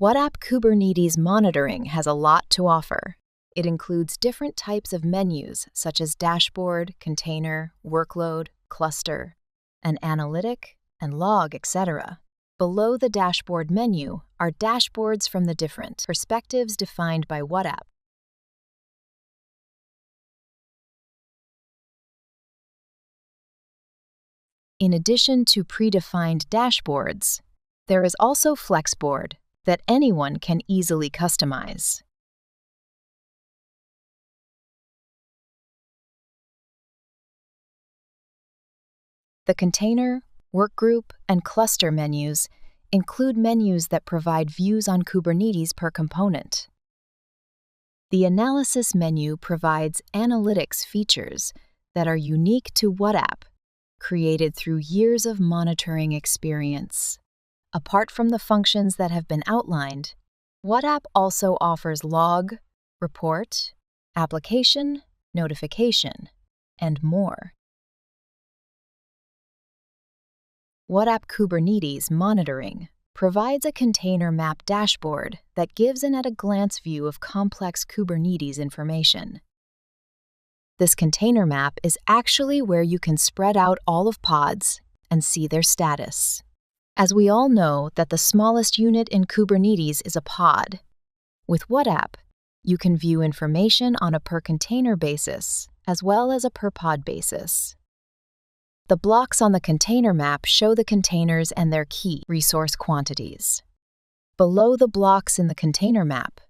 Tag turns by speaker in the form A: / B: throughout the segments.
A: WhaTap Kubernetes Monitoring has a lot to offer. It includes different types of menus such as dashboard, container, workload, cluster, an analytic, and log, etc. Below the dashboard menu are dashboards from the different perspectives defined by WhaTap. In addition to predefined dashboards, there is also Flexboard that anyone can easily customize. The container, workgroup, and cluster menus include menus that provide views on Kubernetes per component. The analysis menu provides analytics features that are unique to WhaTap, created through years of monitoring experience. Apart from the functions that have been outlined, WhaTap also offers log, report, application, notification, and more. WhaTap Kubernetes Monitoring provides a container map dashboard that gives an at-a-glance view of complex Kubernetes information. This container map is actually where you can spread out all of pods and see their status. As we all know that the smallest unit in Kubernetes is a pod. With WhaTap, you can view information on a per-container basis as well as a per-pod basis. The blocks on the container map show the containers and their key resource quantities. Below the blocks in the container map,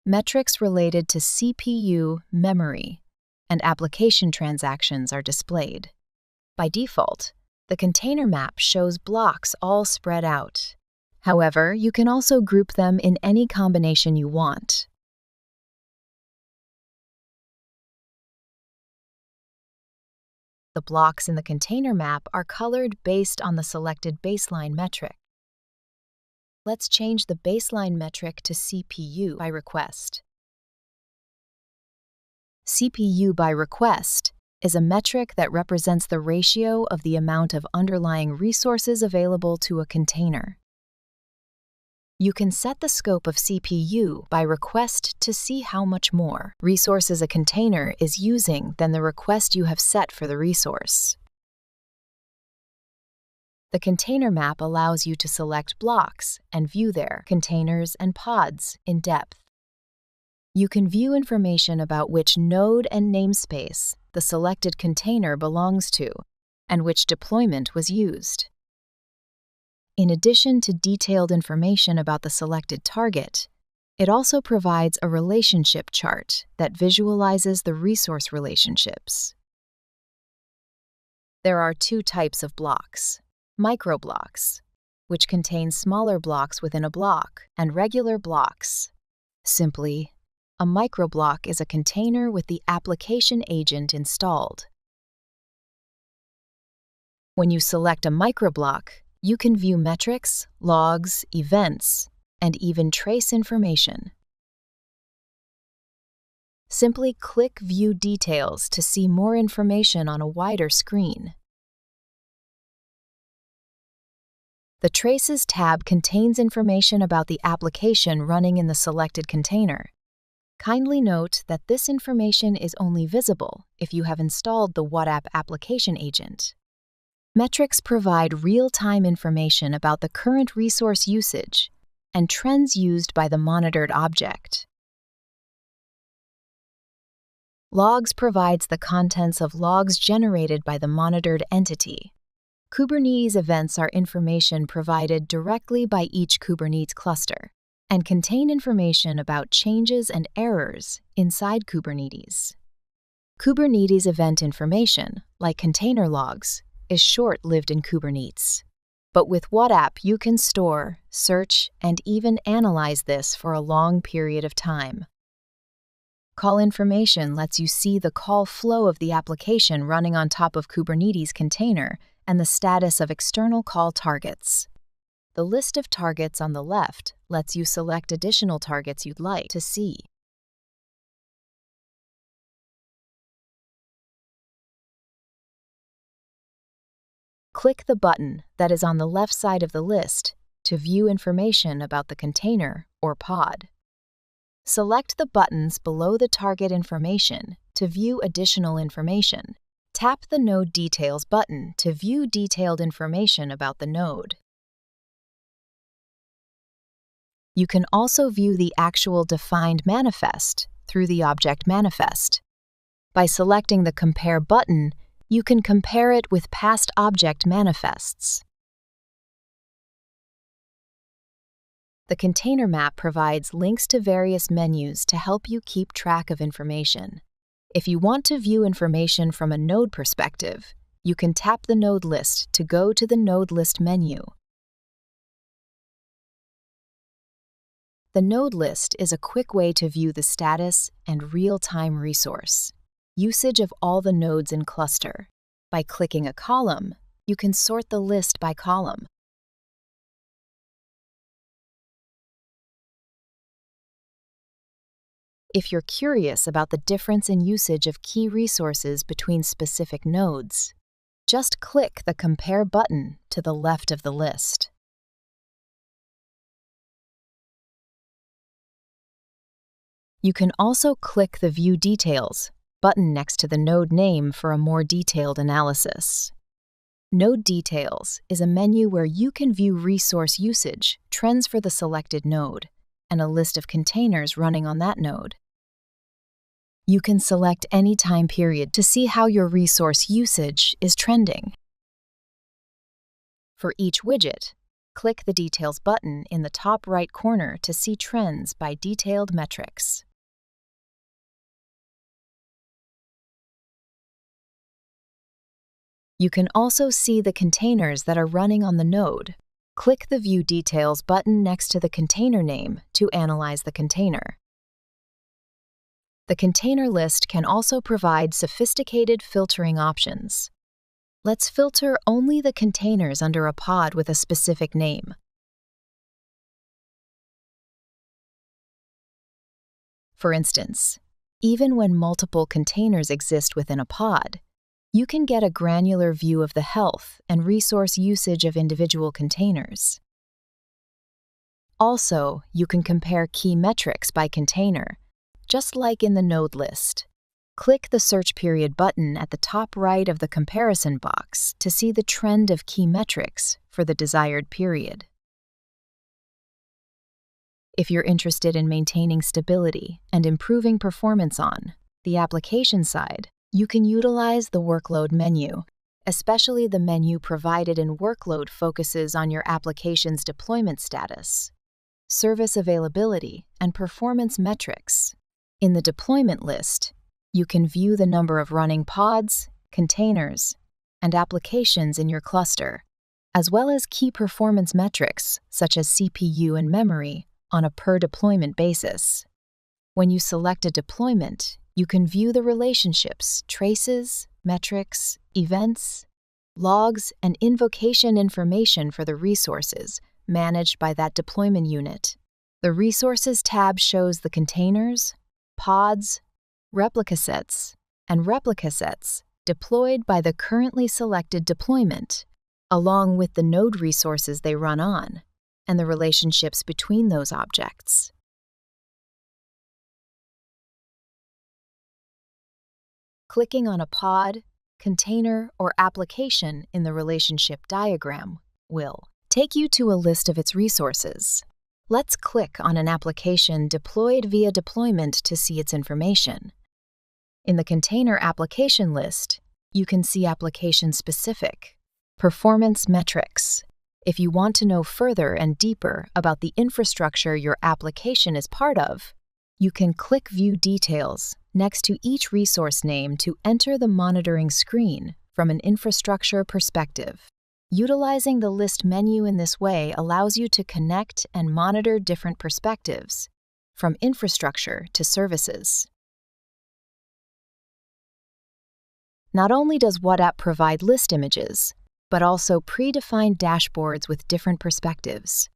A: metrics related to CPU, memory, and application transactions are displayed. By default, the container map shows blocks all spread out. However, you can also group them in any combination you want. The blocks in the container map are colored based on the selected baseline metric. Let's change the baseline metric to CPU by request. CPU by request is a metric that represents the ratio of the amount of underlying resources available to a container. You can set the scope of CPU by request to see how much more resources a container is using than the request you have set for the resource. The container map allows you to select blocks and view their containers and pods in depth. You can view information about which node and namespace the selected container belongs to and which deployment was used. In addition to detailed information about the selected target, it also provides a relationship chart that visualizes the resource relationships. There are two types of blocks: microblocks, which contain smaller blocks within a block, and regular blocks. Simply, a microblock is a container with the application agent installed. When you select a microblock, you can view metrics, logs, events, and even trace information. Simply click View Details to see more information on a wider screen. The Traces tab contains information about the application running in the selected container. Kindly note that this information is only visible if you have installed the WhaTap application agent. Metrics provide real-time information about the current resource usage and trends used by the monitored object. Logs provides the contents of logs generated by the monitored entity. Kubernetes events are information provided directly by each Kubernetes cluster and contain information about changes and errors inside Kubernetes. Kubernetes event information, like container logs, is short-lived in Kubernetes. But with WhaTap, you can store, search, and even analyze this for a long period of time. Call information lets you see the call flow of the application running on top of Kubernetes container and the status of external call targets. The list of targets on the left lets you select additional targets you'd like to see. Click the button that is on the left side of the list to view information about the container or pod. Select the buttons below the target information to view additional information. Tap the Node Details button to view detailed information about the node. You can also view the actual defined manifest through the Object Manifest. By selecting the Compare button, you can compare it with past object manifests. The container map provides links to various menus to help you keep track of information. If you want to view information from a node perspective, you can tap the node list to go to the Node List menu. The node list is a quick way to view the status and real-time resource usage of all the nodes in cluster. By clicking a column, you can sort the list by column. If you're curious about the difference in usage of key resources between specific nodes, just click the Compare button to the left of the list. You can also click the View Details button next to the node name for a more detailed analysis. Node Details is a menu where you can view resource usage, trends for the selected node, and a list of containers running on that node. You can select any time period to see how your resource usage is trending. For each widget, click the Details button in the top right corner to see trends by detailed metrics. You can also see the containers that are running on the node. Click the View Details button next to the container name to analyze the container. The container list can also provide sophisticated filtering options. Let's filter only the containers under a pod with a specific name. For instance, even when multiple containers exist within a pod, you can get a granular view of the health and resource usage of individual containers. Also, you can compare key metrics by container, just like in the node list. Click the Search Period button at the top right of the comparison box to see the trend of key metrics for the desired period. If you're interested in maintaining stability and improving performance on the application side, you can utilize the Workload menu, especially the menu provided in Workload focuses on your application's deployment status, service availability, and performance metrics. In the deployment list, you can view the number of running pods, containers, and applications in your cluster, as well as key performance metrics such as CPU and memory on a per-deployment basis. When you select a deployment, you can view the relationships, traces, metrics, events, logs, and invocation information for the resources managed by that deployment unit. The Resources tab shows the containers, pods, replica sets, and replica sets deployed by the currently selected deployment, along with the node resources they run on, and the relationships between those objects. Clicking on a pod, container, or application in the relationship diagram will take you to a list of its resources. Let's click on an application deployed via deployment to see its information. In the container application list, you can see application-specific performance metrics. If you want to know further and deeper about the infrastructure your application is part of, you can click View Details next to each resource name to enter the monitoring screen from an infrastructure perspective. Utilizing the List menu in this way allows you to connect and monitor different perspectives, from infrastructure to services. Not only does WhaTap provide list images, but also predefined dashboards with different perspectives.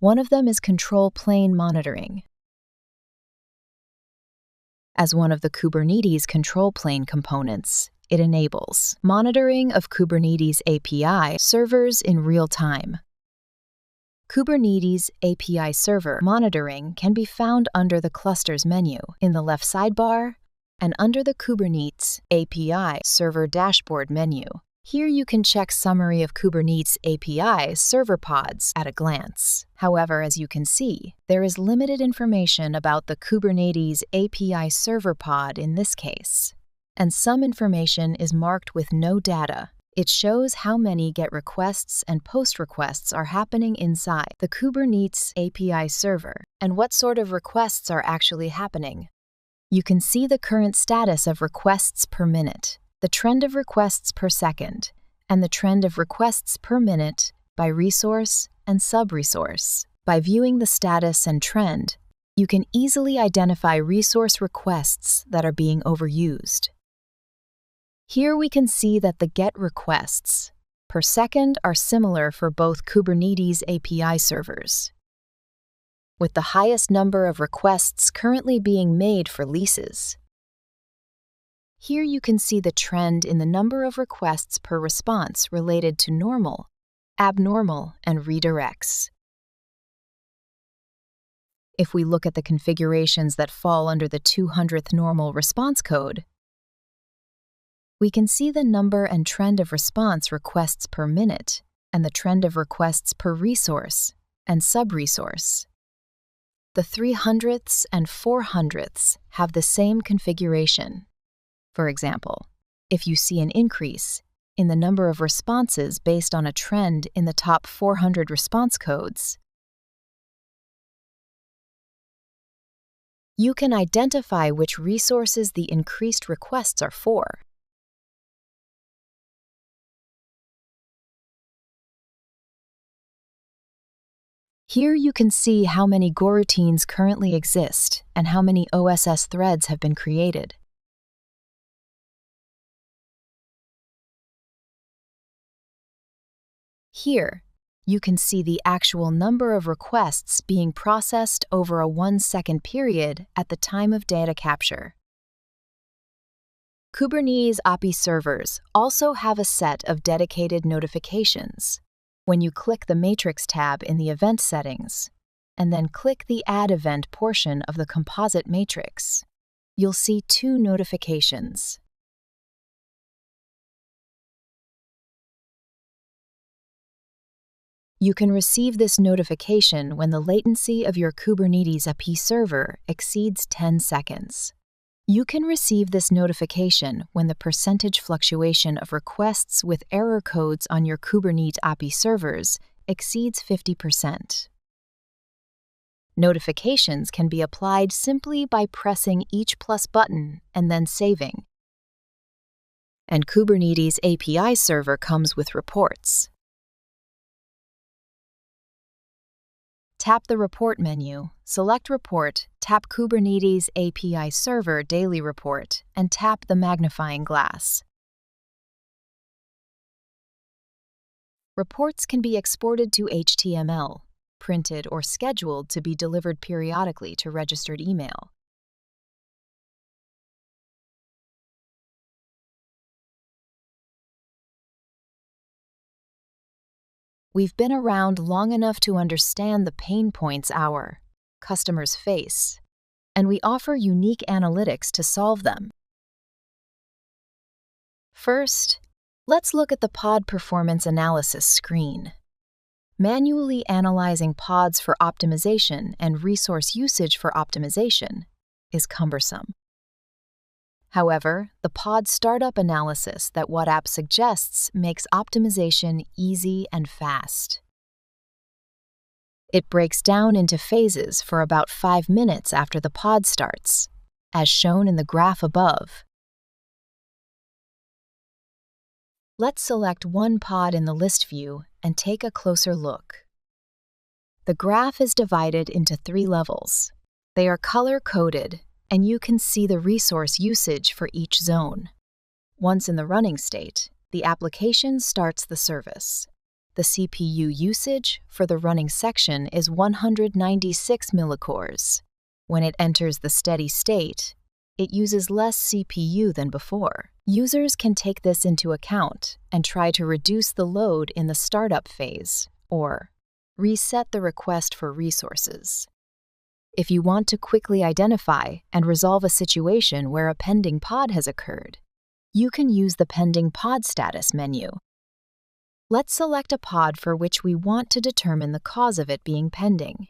A: One of them is Control Plane Monitoring. As one of the Kubernetes control plane components, It enables monitoring of Kubernetes API servers in real time. Kubernetes API server monitoring can be found under the Clusters menu in the left sidebar and under the Kubernetes API server dashboard menu. Here you can check summary of Kubernetes API server pods at a glance. However, as you can see, there is limited information about the Kubernetes API server pod in this case, and some information is marked with no data. It shows how many GET requests and POST requests are happening inside the Kubernetes API server and what sort of requests are actually happening. You can see the current status of requests per minute, the trend of requests per second, and the trend of requests per minute by resource and sub-resource. By viewing the status and trend, you can easily identify resource requests that are being overused. Here we can see that the GET requests per second are similar for both Kubernetes API servers, with the highest number of requests currently being made for leases. Here you can see the trend in the number of requests per response related to normal, abnormal, and redirects. If we look at the configurations that fall under the 200th normal response code, we can see the number and trend of response requests per minute and the trend of requests per resource and sub-resource. The 300ths and 400ths have the same configuration. For example, if you see an increase in the number of responses based on a trend in the top 400 response codes, you can identify which resources the increased requests are for. Here you can see how many coroutines currently exist and how many OSS threads have been created. Here, you can see the actual number of requests being processed over a 1-second period at the time of data capture. Kubernetes API servers also have a set of dedicated notifications. When you click the Matrix tab in the Event settings, and then click the Add Event portion of the composite matrix, you'll see 2 notifications. You can receive this notification when the latency of your Kubernetes API server exceeds 10 seconds. You can receive this notification when the percentage fluctuation of requests with error codes on your Kubernetes API servers exceeds 50%. Notifications can be applied simply by pressing each plus button and then saving. And Kubernetes API server comes with reports. Tap the Report menu, select Report, tap Kubernetes API Server Daily Report, and tap the magnifying glass. Reports can be exported to HTML, printed or scheduled to be delivered periodically to registered email. We've been around long enough to understand the pain points our customers face, and we offer unique analytics to solve them. First, let's look at the pod performance analysis screen. Manually analyzing pods for optimization and resource usage for optimization is cumbersome. However, the pod startup analysis that WhaTap suggests makes optimization easy and fast. It breaks down into phases for about 5 minutes after the pod starts, as shown in the graph above. Let's select one pod in the list view and take a closer look. The graph is divided into 3 levels. They are color-coded, and you can see the resource usage for each zone. Once in the running state, the application starts the service. The CPU usage for the running section is 196 millicores. When it enters the steady state, it uses less CPU than before. Users can take this into account and try to reduce the load in the startup phase or reset the request for resources. If you want to quickly identify and resolve a situation where a pending pod has occurred, you can use the Pending Pod Status menu. Let's select a pod for which we want to determine the cause of it being pending.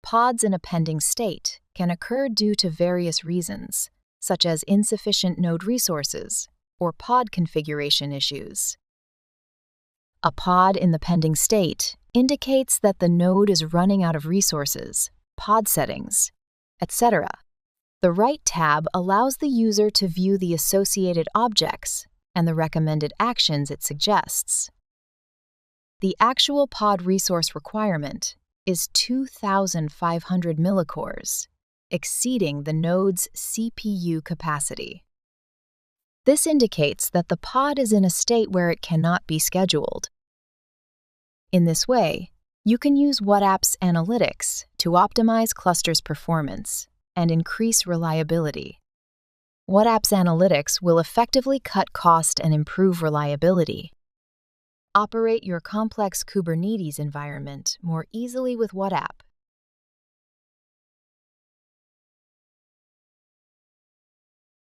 A: Pods in a pending state can occur due to various reasons, such as insufficient node resources or pod configuration issues. A pod in the pending state indicates that the node is running out of resources, pod settings, etc. The right tab allows the user to view the associated objects and the recommended actions it suggests. The actual pod resource requirement is 2,500 millicores, exceeding the node's CPU capacity. This indicates that the pod is in a state where it cannot be scheduled. In this way, you can use WhaTap's analytics to optimize clusters' performance and increase reliability. WhaTap's analytics will effectively cut cost and improve reliability. Operate your complex Kubernetes environment more easily with WhaTap